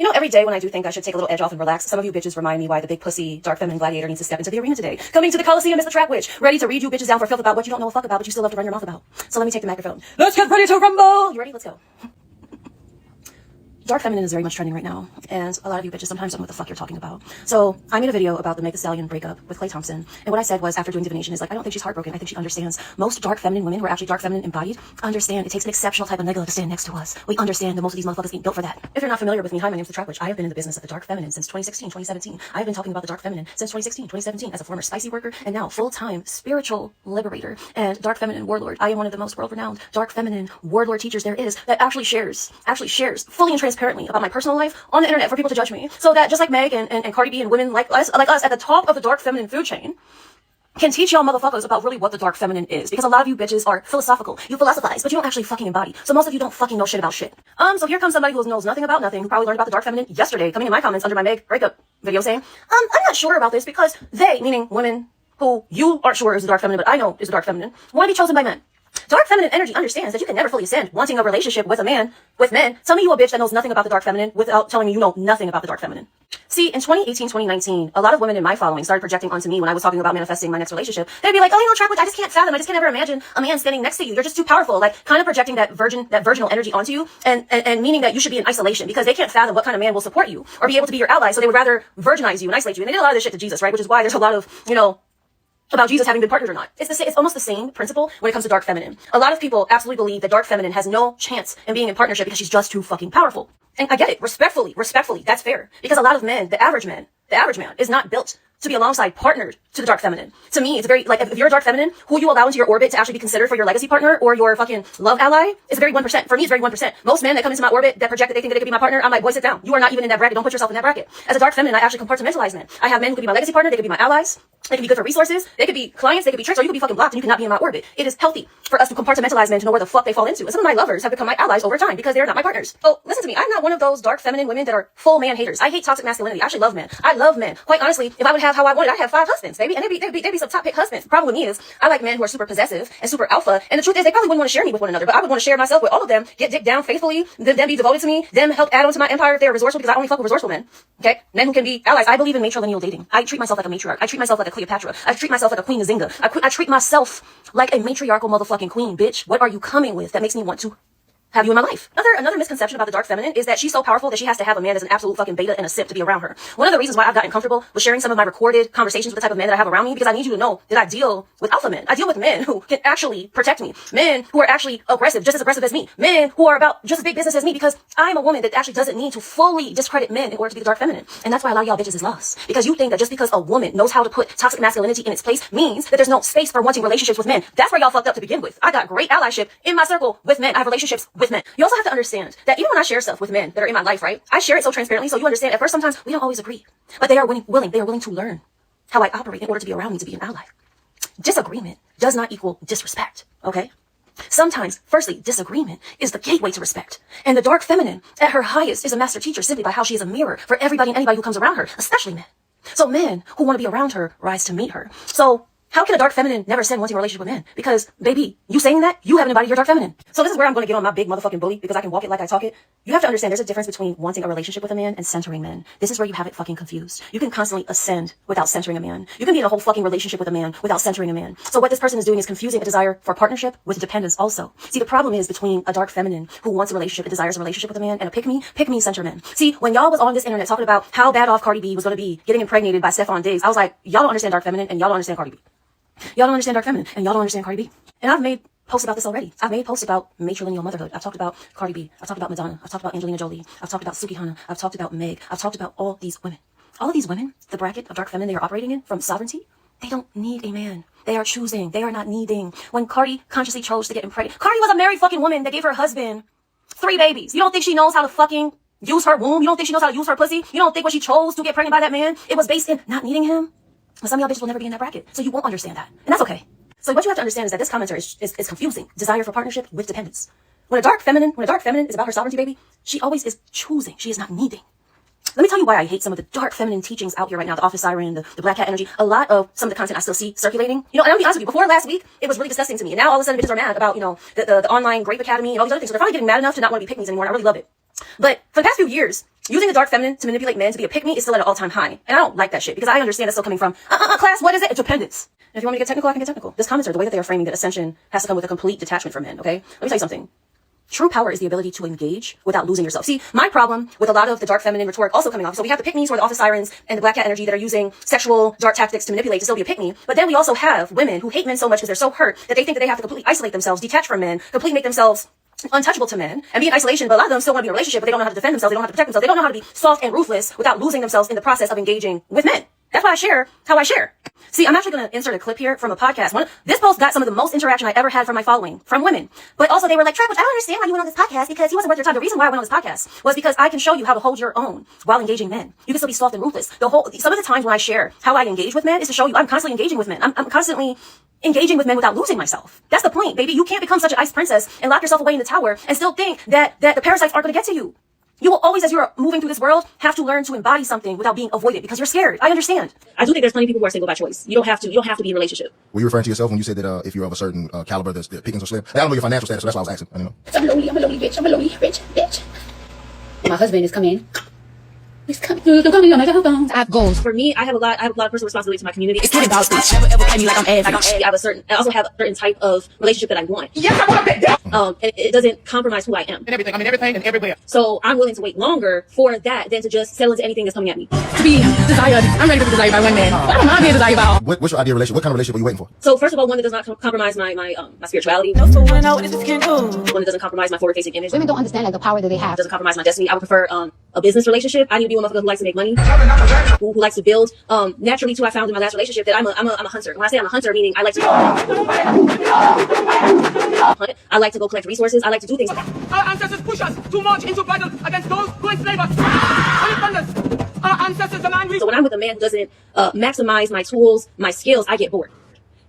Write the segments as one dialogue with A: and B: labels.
A: You know, every day when I do think I should take a little edge off and relax, some of you bitches remind me why the big pussy, dark feminine gladiator needs to step into the arena today. Coming to the Coliseum is the trap witch, ready to read you bitches down for filth about what you don't know a fuck about, but you still love to run your mouth about. So let me take the microphone. Let's get ready to rumble! You ready? Let's go. Dark feminine is very much trending right now, and a lot of you bitches sometimes don't know what the fuck you're talking about. So I made a video about the Meg Thee Stallion breakup with Klay Thompson, and what I said was, after doing divination, is like, I don't think she's heartbroken. I think she understands. Most dark feminine women who are actually dark feminine embodied understand it takes an exceptional type of nigga to stand next to us. We understand that most of these motherfuckers ain't built for that. If you're not familiar with me, hi, my name's the Trap Witch. I have been in the business of the dark feminine since 2016, 2017. I've been talking about the dark feminine since 2016, 2017 as a former spicy worker and now full-time spiritual liberator and dark feminine warlord. I am one of the most world-renowned dark feminine warlord teachers there is that actually shares fully and transparently about my personal life on the internet for people to judge me, so that just like Meg and Cardi B and women like us at the top of the dark feminine food chain can teach y'all motherfuckers about really what the dark feminine is, because a lot of you bitches are philosophical. You philosophize, but you don't actually fucking embody. So most of you don't fucking know shit about shit. So here comes somebody who knows nothing about nothing, who probably learned about the dark feminine yesterday, coming in my comments under my Meg breakup video saying, I'm not sure about this because they, meaning women who you aren't sure is the dark feminine, but I know is the dark feminine, want to be chosen by men. Dark feminine energy understands that you can never fully ascend wanting a relationship with a man, with men. Tell me you a bitch that knows nothing about the dark feminine without telling me you know nothing about the dark feminine. See, in 2018, 2019, a lot of women in my following started projecting onto me when I was talking about manifesting my next relationship. They'd be like, oh, you know, Trap Witch, I just can't fathom. I just can't ever imagine a man standing next to you. You're just too powerful. Like, kind of projecting that virginal energy onto you and meaning that you should be in isolation because they can't fathom what kind of man will support you or be able to be your ally. So they would rather virginize you and isolate you. And they did a lot of this shit to Jesus, right? Which is why there's a lot of, you know, about Jesus having been partnered or not. It's almost the same principle when it comes to dark feminine. A lot of people absolutely believe that dark feminine has no chance in being in partnership because she's just too fucking powerful. And I get it. Respectfully, that's fair. Because a lot of men, the average man is not built to be alongside partnered to the dark feminine. To me, it's very, like, if you're a dark feminine, who you allow into your orbit to actually be considered for your legacy partner or your fucking love ally is very 1%. For me, it's very 1%. Most men that come into my orbit that project that they think that they could be my partner, I'm like, boy, sit down. You are not even in that bracket. Don't put yourself in that bracket. As a dark feminine, I actually compartmentalize men. I have men who could be my legacy partner, they could be my allies, they could be good for resources, they could be clients, they could be tricks, or you could be fucking blocked and you cannot be in my orbit. It is healthy for us to compartmentalize men to know where the fuck they fall into. And some of my lovers have become my allies over time because they're not my partners. Oh, listen to me. I'm not one of those dark feminine women that are full man haters. I hate toxic masculinity. I actually love men. I love men. Quite honestly, if I would have how I wanted, I'd have 5 husbands, baby. And they'd be some top pick husbands. The problem with me is I like men who are super possessive and super alpha. And the truth is they probably wouldn't want to share me with one another, but I would want to share myself with all of them, get dick down faithfully, them be devoted to me, them help add on to my empire if they're resourceful, because I only fuck with resourceful men. Okay? Men who can be allies. I believe in matrilineal dating. I treat myself like a matriarch. I treat myself like a Cleopatra. I treat myself like a Queen Nzinga. I treat myself like a matriarchal motherfucking queen, bitch. What are you coming with that makes me want to have you in my life? Another misconception about the dark feminine is that she's so powerful that she has to have a man as an absolute fucking beta and a simp to be around her. One of the reasons why I've gotten comfortable with sharing some of my recorded conversations with the type of men that I have around me, because I need you to know that I deal with alpha men. I deal with men who can actually protect me. Men who are actually aggressive, just as aggressive as me. Men who are about just as big business as me, because I'm a woman that actually doesn't need to fully discredit men in order to be the dark feminine. And that's why a lot of y'all bitches is lost. Because you think that just because a woman knows how to put toxic masculinity in its place means that there's no space for wanting relationships with men. That's where y'all fucked up to begin with. I got great allyship in my circle with men. I have relationships with men. You also have to understand that even when I share stuff with men that are in my life, right? I share it so transparently so you understand. At first, sometimes we don't always agree, but they are willing to learn how I operate in order to be around me, to be an ally. Disagreement does not equal disrespect, okay? Sometimes, firstly, disagreement is the gateway to respect. And the dark feminine, at her highest, is a master teacher simply by how she is a mirror for everybody and anybody who comes around her, especially men. So men who want to be around her rise to meet her. So how can a dark feminine never ascend wanting a relationship with men? Because, baby, you saying that, you haven't embodied your dark feminine. So this is where I'm going to get on my big motherfucking bully, because I can walk it like I talk it. You have to understand there's a difference between wanting a relationship with a man and centering men. This is where you have it fucking confused. You can constantly ascend without centering a man. You can be in a whole fucking relationship with a man without centering a man. So what this person is doing is confusing a desire for partnership with dependence also. See, the problem is between a dark feminine who wants a relationship and desires a relationship with a man and a pick-me center man. See, when y'all was on this internet talking about how bad off Cardi B was going to be getting impregnated by Stephon Diggs, I was like, y'all don't understand dark feminine and y'all don't understand Cardi B. Y'all don't understand dark feminine, and y'all don't understand Cardi B. And I've made posts about this already. I've made posts about matrilineal motherhood. I've talked about Cardi B. I've talked about Madonna. I've talked about Angelina Jolie. I've talked about Sukihana. I've talked about Meg. I've talked about all these women. All of these women, the bracket of dark feminine they are operating in from sovereignty, they don't need a man. They are choosing. They are not needing. When Cardi consciously chose to get impregnated, Cardi was a married fucking woman that gave her husband 3 babies. You don't think she knows how to fucking use her womb? You don't think she knows how to use her pussy? You don't think when she chose to get pregnant by that man, it was based in not needing him? Well, some of y'all bitches will never be in that bracket, so you won't understand that. And that's okay. So what you have to understand is that this commentary is confusing desire for partnership with dependence. When a dark feminine is about her sovereignty, baby, she always is choosing. She is not needing. Let me tell you why I hate some of the dark feminine teachings out here right now, the office siren, the black cat energy. A lot of some of the content I still see circulating. You know, and I'll be honest with you, before last week, it was really disgusting to me. And now all of a sudden bitches are mad about, you know, the online Grape Academy and all these other things. So they're finally getting mad enough to not want to be pick-me's anymore, and I really love it. But for the past few years, Using the dark feminine to manipulate men to be a pick-me is still at an all-time high. And I don't like that shit because I understand it's still coming from, class, what is it? It's dependence. And if you want me to get technical, I can get technical. This commenter, the way that they are framing that ascension has to come with a complete detachment from men, okay? Let me tell you something. True power is the ability to engage without losing yourself. See, my problem with a lot of the dark feminine rhetoric also coming off. So we have the pick-me's or the office sirens and the black cat energy that are using sexual dark tactics to manipulate to still be a pick-me. But then we also have women who hate men so much because they're so hurt that they think that they have to completely isolate themselves, detach from men, completely make themselves untouchable to men and be in isolation, but a lot of them still want to be in a relationship, but they don't know how to defend themselves, they don't know how to protect themselves, they don't know how to be soft and ruthless without losing themselves in the process of engaging with men. That's why I share how I share. See, I'm actually going to insert a clip here from a podcast. This post got some of the most interaction I ever had from my following, from women. But also they were like, Trap, I don't understand why you went on this podcast because he wasn't worth your time. The reason why I went on this podcast was because I can show you how to hold your own while engaging men. You can still be soft and ruthless. Some of the times when I share how I engage with men is to show you I'm constantly engaging with men. I'm constantly engaging with men without losing myself. That's the point, baby. You can't become such an ice princess and lock yourself away in the tower and still think that the parasites aren't going to get to you. You will always, as you're moving through this world, have to learn to embody something without being avoided because you're scared. I understand. I do think there's plenty of people who are single by choice. You don't have to be in a relationship.
B: Were you referring to yourself when you said that if you're of a certain caliber, the pickings are slim? I don't know your financial status, so that's why I was asking. I don't know.
C: I'm a lonely bitch. I'm a lonely rich bitch. My husband is coming. He's coming. I have goals.
A: For me, I have a lot of personal responsibility to my community.
C: It's not about this. Ever pay me like I'm average.
A: I also have a certain type of relationship that I want.
C: Yes, I want that.
A: And it doesn't compromise who I am.
C: And everything. I mean everything and everywhere.
A: So I'm willing to wait longer for that than to just settle into anything that's coming at me.
C: To be desired. I'm ready to be desired by one man. I don't mind being desired by all.
B: What's your ideal relationship? What kind of relationship are you waiting for?
A: So first of all, one that does not compromise my spirituality.
C: Those who want to know what this can do.
A: One that doesn't compromise my forward-facing image.
D: Women don't understand like the power that they have.
A: Doesn't compromise my destiny. I would prefer a business relationship. I need to be a motherfucker who likes to make money, who likes to build. Naturally, too, I found in my last relationship that I'm a hunter. When I say I'm a hunter, meaning I like to hunt. I like to go collect resources. I like to do things.
E: Our ancestors push us too much into battle against those who enslave us. Our ancestors demand.
A: So when I'm with a man who doesn't maximize my tools, my skills, I get bored.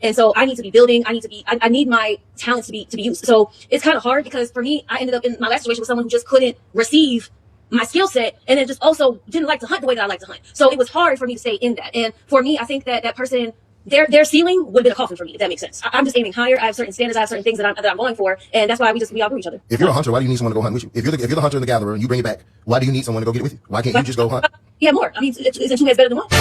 A: And so I need to be building. I need my talents to be used. So it's kind of hard because for me, I ended up in my last situation with someone who just couldn't receive my skill set and then just also didn't like to hunt the way that I like to hunt. So it was hard for me to stay in that. And for me, I think that person, their ceiling would have been a coffin for me, if that makes sense. I'm just aiming higher. I have certain standards. I have certain things that I'm going for. And that's why we outgrew each other.
B: If you're a hunter, why do you need someone to go hunt with you? If you're the hunter and the gatherer and you bring it back, why do you need someone to go get it with you? Why can't you just go hunt?
A: Yeah, more. I mean, isn't two heads better than one?
B: But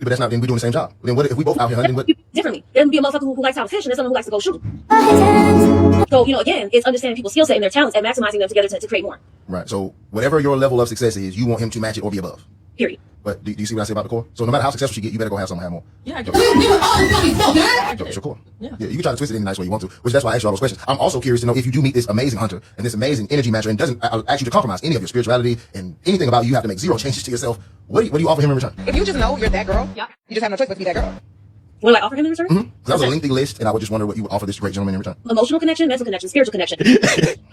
B: that's not, then we're doing the same job. Then what if we both out here hunting? What?
A: Differently. There would be a motherfucker who likes to have a fish and there's someone who likes to go shoot. So, again, it's understanding people's skill set and their talents and maximizing them together to create more.
B: Right. So whatever your level of success is, you want him to match it or be above.
A: Period.
B: But do you see what I say about the core? So no matter how successful she get, you better go have someone have more.
E: Yeah, I get
B: It's your core. Yeah, you can try to twist it any nice way you want to, which that's why I asked you all those questions. I'm also curious to know if you do meet this amazing hunter and this amazing energy matcher and doesn't ask you to compromise any of your spirituality and anything about you have to make zero changes to yourself. What do you offer him in return?
E: If you just know you're that girl, you just have no choice but to be that girl.
A: What do I offer him in return?
B: Mm-hmm. That was a lengthy list, and I would just wonder what you would offer this great gentleman in return.
A: Emotional connection, mental connection, spiritual connection.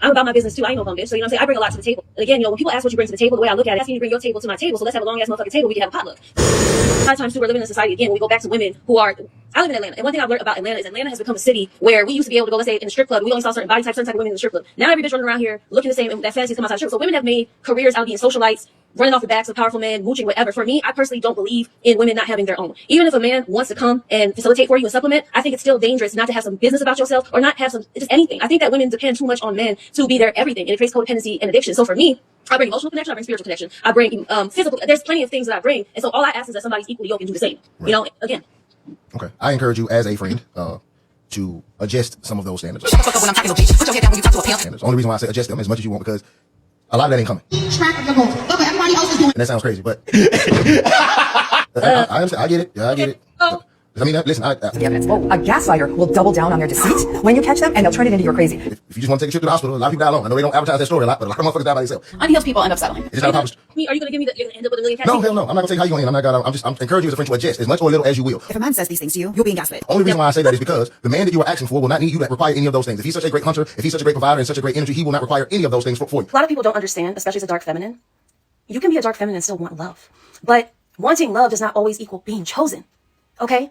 A: I'm about my business too. I ain't no bum bitch. So, what I'm saying? I bring a lot to the table. And again, when people ask what you bring to the table, the way I look at it, asking you to bring your table to my table, so let's have a long ass motherfucking table, we can have a potluck. A lot of times too, we're living in a society, again, when we go back to women who are, I live in Atlanta, and one thing I've learned about Atlanta is Atlanta has become a city where we used to be able to go, let's say, in the strip club, we only saw certain body types, certain type of women in the strip club. Now every bitch running around here looking the same, and that fantasy come outside the strip. So women have made careers out of being socialites, running off the backs of powerful men, mooching, whatever. For me, I personally don't believe in women not having their own. Even if a man wants to come and facilitate for you and supplement, I think it's still dangerous not to have some business about yourself or not have some, just anything. I think that women depend too much on men to be their everything, and it creates codependency and addiction. So for me, I bring emotional connection, I bring spiritual connection, I bring physical, there's plenty of things that I bring. And so all I ask is that somebody's equally yoked and do the same.
B: Right.
A: Again.
B: Okay. I encourage you as a friend, to adjust some of those standards.
C: Shut the fuck up when I'm talking to a bitch. Put your head down when you talk to a pimp.
B: Standards. The only reason why I say adjust them as much as you want because a lot of that ain't coming.
C: Track your goals. Look what everybody else is doing.
B: And that sounds crazy, but I understand. I get it. Yeah, I get it. I mean, listen,
F: A gaslighter will double down on their deceit when you catch them, and they'll turn it into you're crazy.
B: if you just want to take a trip to the hospital, a lot of people die alone. I know they don't advertise that story a lot, but a lot of motherfuckers die by themselves.
C: Unhealed people end up settling.
B: It's not accomplished.
A: Are you going to give me you're going to end up with a million cats?
B: No, hell no. I'm not going to tell you how you're going to end. I'm encouraging you as a friend to adjust as much or little as you will.
F: If a man says these things to you, you're being gaslit.
B: Only reason why I say that is because the man that you are asking for will not need you to require any of those things. If he's such a great hunter, if he's such a great provider and such a great energy, he will not require any of those things for you.
A: A lot of people don't understand, especially as a dark feminine. You can be a dark feminine and still want love. But wanting love does not always equal being chosen. Okay?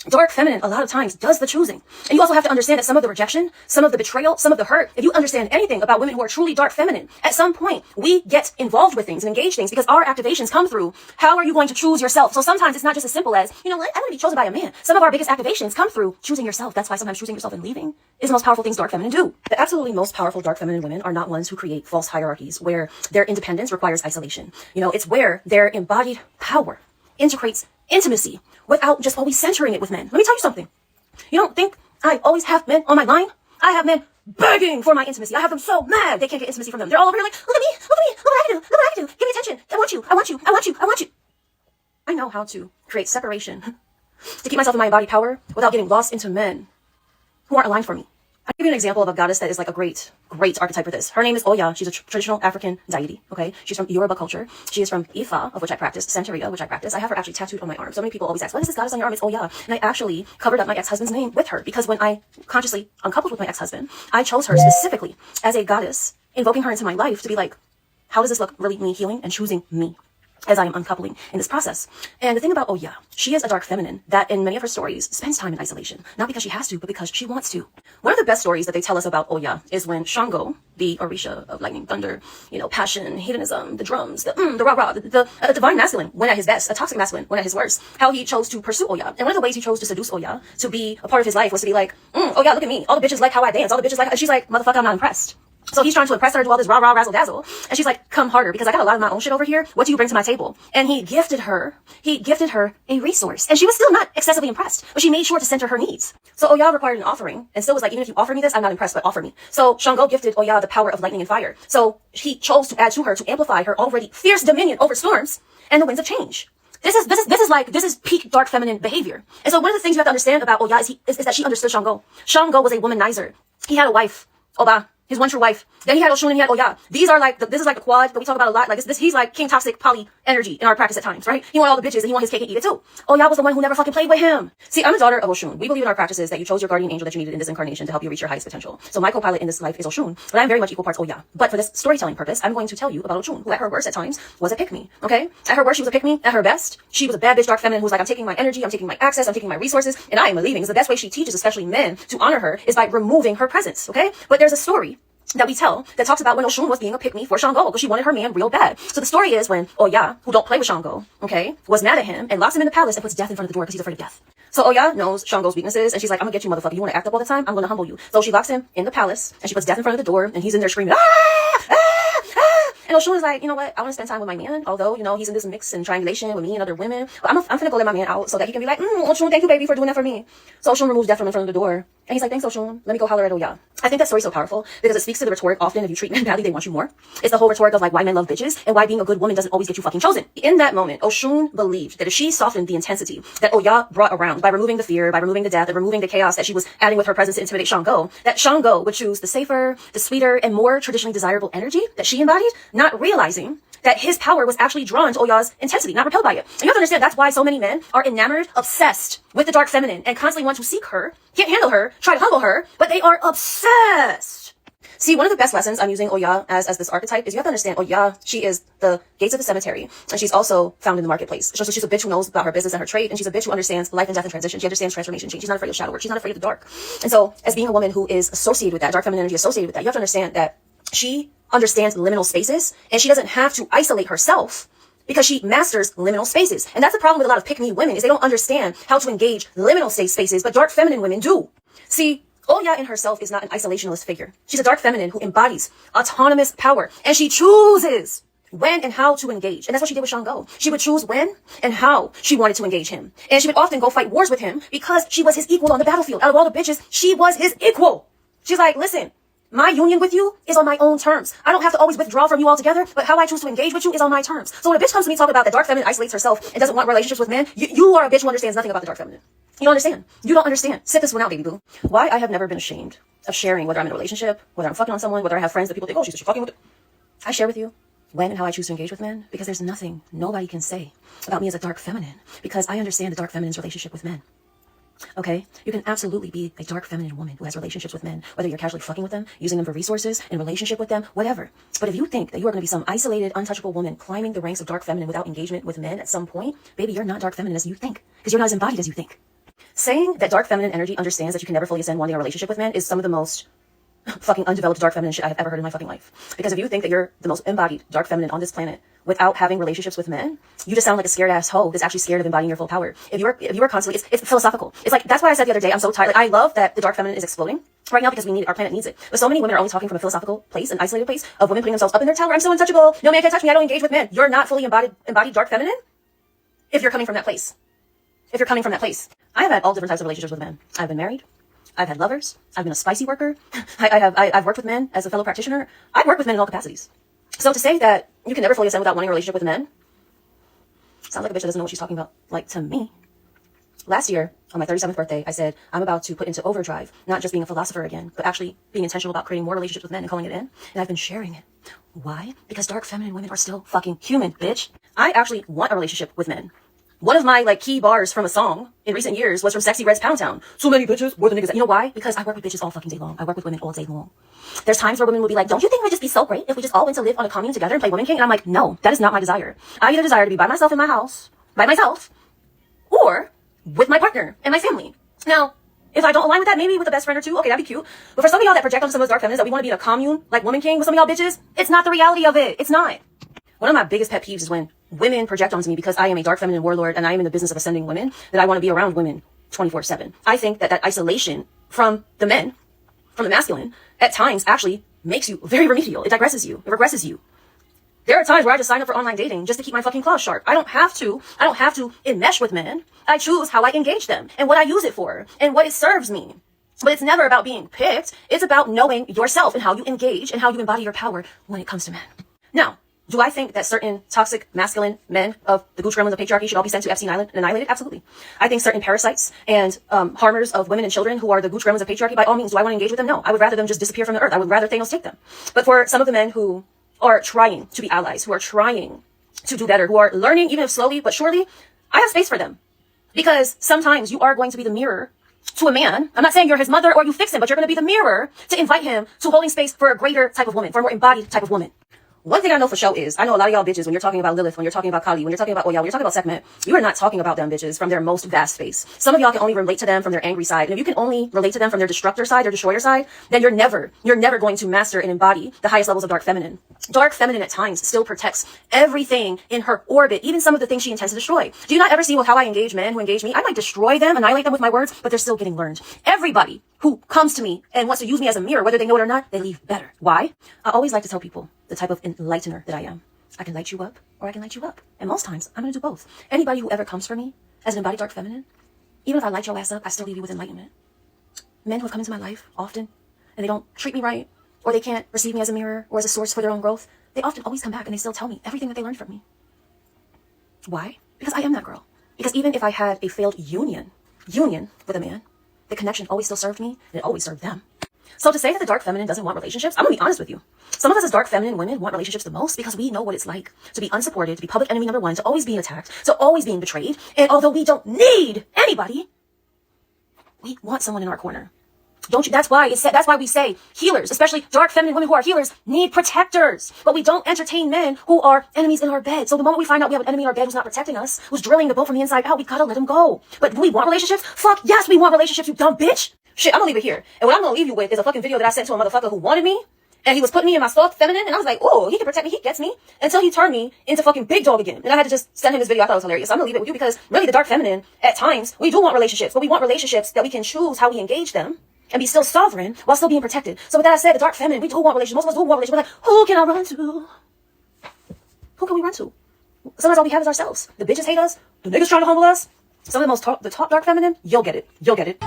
A: dark feminine a lot of times does the choosing. And you also have to understand that some of the rejection, some of the betrayal, some of the hurt, if you understand anything about women who are truly dark feminine, at some point we get involved with things and engage things because our activations come through, how are you going to choose yourself? So sometimes it's not just as simple as, you know what, I want to be chosen by a man. Some of our biggest activations come through choosing yourself. That's why sometimes choosing yourself and leaving is the most powerful things dark feminine do. The absolutely most powerful dark feminine women are not ones who create false hierarchies where their independence requires isolation. You know, it's where their embodied power integrates intimacy without just always centering it with men. Let me tell you something. You don't think I always have men on my line? I have men begging for my intimacy. I have them so mad they can't get intimacy from them. They're all over here like, look at me, look at me, look what I can do, look what I can do. Give me attention. I want you, I want you, I want you, I want you. I know how to create separation to keep myself in my embodied power without getting lost into men who aren't aligned for me. I'll give you an example of a goddess that is like a great archetype for this. Her name is Oya. She's a traditional African deity, okay? She's from Yoruba culture. She is from Ifa, of which I practice, Santeria, which I practice. I have her actually tattooed on my arm. So many people always ask, what is this goddess on your arm? It's Oya. And I actually covered up my ex-husband's name with her because when I consciously uncoupled with my ex-husband, I chose her specifically as a goddess, invoking her into my life to be like, how does this look really me healing and choosing me as I am uncoupling in this process? And the thing about Oya, she is a dark feminine that in many of her stories spends time in isolation, not because she has to, but because she wants to. One of the best stories that they tell us about Oya is when Shango, the Orisha of lightning, thunder, you know, passion, hedonism, the drums, the rah-rah, the divine masculine when at his best, a toxic masculine when at his worst, how he chose to pursue Oya. And one of the ways he chose to seduce Oya to be a part of his life was to be like, Oya, look at me. All the bitches like how I dance. All the bitches like, and she's like, motherfucker, I'm not impressed. So he's trying to impress her, do all this rah, razzle dazzle. And she's like, come harder because I got a lot of my own shit over here. What do you bring to my table? And he gifted her a resource. And she was still not excessively impressed, but she made sure to center her needs. So Oya required an offering and still was like, even if you offer me this, I'm not impressed, but offer me. So Shango gifted Oya the power of lightning and fire. So he chose to add to her to amplify her already fierce dominion over storms and the winds of change. This is peak dark feminine behavior. And so one of the things you have to understand about Oya is that she understood Shango. Shango was a womanizer. He had a wife, Oba. His one true wife. Then he had Oshun and he had Oya. These are like, this is like the quad that we talk about a lot. Like this, he's like king toxic poly energy in our practice at times, right? He want all the bitches and he want his cake and eat it too. Oya was the one who never fucking played with him. See, I'm a daughter of Oshun. We believe in our practices that you chose your guardian angel that you needed in this incarnation to help you reach your highest potential. So my co-pilot in this life is Oshun, but I'm very much equal parts Oya. But for this storytelling purpose, I'm going to tell you about Oshun, who at her worst at times was a pick-me, okay? At her worst, she was a pick-me. At her best, she was a bad bitch dark feminine who's like, I'm taking my energy, I'm taking my access, I'm taking my resources, and I am leaving. Because the best way she teaches, especially men, to honor her is by removing her presence, okay? But there's a story that we tell that talks about when Oshun was being a pick-me for Shango because she wanted her man real bad. So the story is when Oya, who don't play with Shango, okay, was mad at him and locks him in the palace and puts death in front of the door because he's afraid of death. So Oya knows Shango's weaknesses and she's like, I'm gonna get you, motherfucker. You wanna act up all the time? I'm gonna humble you. So she locks him in the palace and she puts death in front of the door and he's in there screaming, ah! Ah! Ah! And Oshun is like, you know what? I want to spend time with my man, although, you know, he's in this mix and triangulation with me and other women. But I'm finna go let my man out so that he can be like, Oshun, thank you, baby, for doing that for me. So Oshun removes death from in front of the door. And he's like, thanks, Oshun. Let me go holler at Oya. I think that story's so powerful because it speaks to the rhetoric often if you treat men badly, they want you more. It's the whole rhetoric of like why men love bitches and why being a good woman doesn't always get you fucking chosen. In that moment, Oshun believed that if she softened the intensity that Oya brought around by removing the fear, by removing the death, and removing the chaos that she was adding with her presence to intimidate Shango, that Shango would choose the safer, the sweeter, and more traditionally desirable energy that she embodied, not realizing that his power was actually drawn to Oya's intensity, not repelled by it. And you have to understand that's why so many men are enamored, obsessed with the dark feminine and constantly want to seek her, can't handle her, try to humble her, but they are obsessed. See, one of the best lessons I'm using Oya as this archetype is you have to understand Oya, she is the gates of the cemetery, and she's also found in the marketplace. So she's a bitch who knows about her business and her trade, and she's a bitch who understands life and death and transition. She understands transformation change. She's not afraid of shadow work. She's not afraid of the dark. And so as being a woman who is associated with that, dark feminine energy associated with that, you have to understand that she understands liminal spaces, and she doesn't have to isolate herself because she masters liminal spaces. And that's the problem with a lot of pick-me women is they don't understand how to engage liminal spaces, but dark feminine women do. See, Oya in herself is not an isolationist figure. She's a dark feminine who embodies autonomous power, and she chooses when and how to engage. And that's what she did with Shango. She would choose when and how she wanted to engage him. And she would often go fight wars with him because she was his equal on the battlefield. Out of all the bitches, she was his equal. She's like, listen, my union with you is on my own terms. I don't have to always withdraw from you altogether, but how I choose to engage with you is on my terms. So when a bitch comes to me talking about that dark feminine isolates herself and doesn't want relationships with men, you are a bitch who understands nothing about the dark feminine. You don't understand. You don't understand. Sit this one out, baby boo. Why I have never been ashamed of sharing whether I'm in a relationship, whether I'm fucking on someone, whether I have friends that people think, oh, she's fucking with. I share with you when and how I choose to engage with men because there's nothing nobody can say about me as a dark feminine because I understand the dark feminine's relationship with men. Okay, you can absolutely be a dark feminine woman who has relationships with men, whether you're casually fucking with them, using them for resources, in relationship with them, whatever. But if you think that you are going to be some isolated, untouchable woman climbing the ranks of dark feminine without engagement with men at some point, baby, you're not dark feminine as you think, because you're not as embodied as you think. Saying that dark feminine energy understands that you can never fully ascend wanting a relationship with men is some of the most fucking undeveloped dark feminine shit I have ever heard in my fucking life. Because if you think that you're the most embodied dark feminine on this planet without having relationships with men, you just sound like a scared ass hoe that's actually scared of embodying your full power. If you are constantly, it's philosophical. It's like, that's why I said the other day, I'm so tired. Like, I love that the dark feminine is exploding right now because we need it. Our planet needs it. But so many women are only talking from a philosophical place, an isolated place of women putting themselves up in their tower. I'm so untouchable. No man can touch me. I don't engage with men. You're not fully embodied dark feminine if you're coming from that place. If you're coming from that place. I have had all different types of relationships with men. I've been married. I've had lovers. I've been a spicy worker. I've worked with men as a fellow practitioner. I've worked with men in all capacities. So to say that you can never fully ascend without wanting a relationship with men sounds like a bitch that doesn't know what she's talking about. Like, to me, last year on my 37th birthday, I said, I'm about to put into overdrive, not just being a philosopher again, but actually being intentional about creating more relationships with men and calling it in. And I've been sharing it. Why? Because dark feminine women are still fucking human, bitch. I actually want a relationship with men. One of my key bars from a song in recent years was from Sexy Red's Pound Town. So many bitches, more than niggas. You know why? Because I work with bitches all fucking day long. I work with women all day long. There's times where women will be like, don't you think it would just be so great if we just all went to live on a commune together and play Woman King? And I'm like, no, that is not my desire. I either desire to be by myself in my house, by myself, or with my partner and my family. Now, if I don't align with that, maybe with a best friend or two, okay, that'd be cute. But for some of y'all that project onto some of those dark feminists that we want to be in a commune like Woman King with some of y'all bitches, it's not the reality of it. It's not. One of my biggest pet peeves is when women project onto me because I am a dark feminine warlord and I am in the business of ascending women, that I want to be around women 24/7. I think that isolation from the men, from the masculine, at times actually makes you very remedial. It digresses you. It regresses you. There are times where I just sign up for online dating just to keep my fucking claws sharp. I don't have to enmesh with men. I choose how I engage them and what I use it for and what it serves me. But it's never about being picked. It's about knowing yourself and how you engage and how you embody your power when it comes to men. Now, do I think that certain toxic masculine men of the gooch gremlins of patriarchy should all be sent to Epstein Island and annihilated? Absolutely. I think certain parasites and harmers of women and children who are the gooch gremlins of patriarchy, by all means, do I want to engage with them? No. I would rather them just disappear from the earth. I would rather Thanos take them. But for some of the men who are trying to be allies, who are trying to do better, who are learning, even if slowly but surely, I have space for them. Because sometimes you are going to be the mirror to a man. I'm not saying you're his mother or you fix him, but you're going to be the mirror to invite him to holding space for a greater type of woman, for a more embodied type of woman. One thing I know for sure is, I know a lot of y'all bitches, when you're talking about Lilith, when you're talking about Kali, when you're talking about Oya, when you're talking about Sekhmet, you are not talking about them bitches from their most vast space. Some of y'all can only relate to them from their angry side. And if you can only relate to them from their destructor side, their destroyer side, then you're never going to master and embody the highest levels of dark feminine. Dark feminine at times still protects everything in her orbit, even some of the things she intends to destroy. Do you not ever see how I engage men who engage me? I might destroy them, annihilate them with my words, but they're still getting learned. Everybody who comes to me and wants to use me as a mirror, whether they know it or not, they leave better. Why? I always like to tell people the type of enlightener that I am. I can light you up or I can light you up. And most times, I'm going to do both. Anybody who ever comes for me as an embodied dark feminine, even if I light your ass up, I still leave you with enlightenment. Men who have come into my life often, and they don't treat me right, or they can't receive me as a mirror or as a source for their own growth, they often always come back and they still tell me everything that they learned from me. Why? Because I am that girl. Because even if I had a failed union with a man, the connection always still served me, and it always served them. So to say that the dark feminine doesn't want relationships, I'm going to be honest with you. Some of us as dark feminine women want relationships the most because we know what it's like to be unsupported, to be public enemy number one, to always being attacked, to always being betrayed. And although we don't need anybody, we want someone in our corner. Don't you? That's why we say healers, especially dark feminine women who are healers, need protectors. But we don't entertain men who are enemies in our bed. So the moment we find out we have an enemy in our bed who's not protecting us, who's drilling the boat from the inside out, we gotta let him go. But do we want relationships? Fuck yes, we want relationships, you dumb bitch. Shit, I'm gonna leave it here. And what I'm gonna leave you with is a fucking video that I sent to a motherfucker who wanted me. And he was putting me in my soft feminine. And I was like, oh, he can protect me. He gets me. Until he turned me into fucking big dog again. And I had to just send him this video. I thought it was hilarious. So I'm gonna leave it with you because really the dark feminine, at times, we do want relationships. But we want relationships that we can choose how we engage them and be still sovereign while still being protected. So with that said, the dark feminine, we do want relationships. Most of us do want relationships. We're like, who can I run to? Who can we run to? Sometimes all we have is ourselves. The bitches hate us. The niggas trying to humble us. Some of the top dark feminine, you'll get it. You'll get it.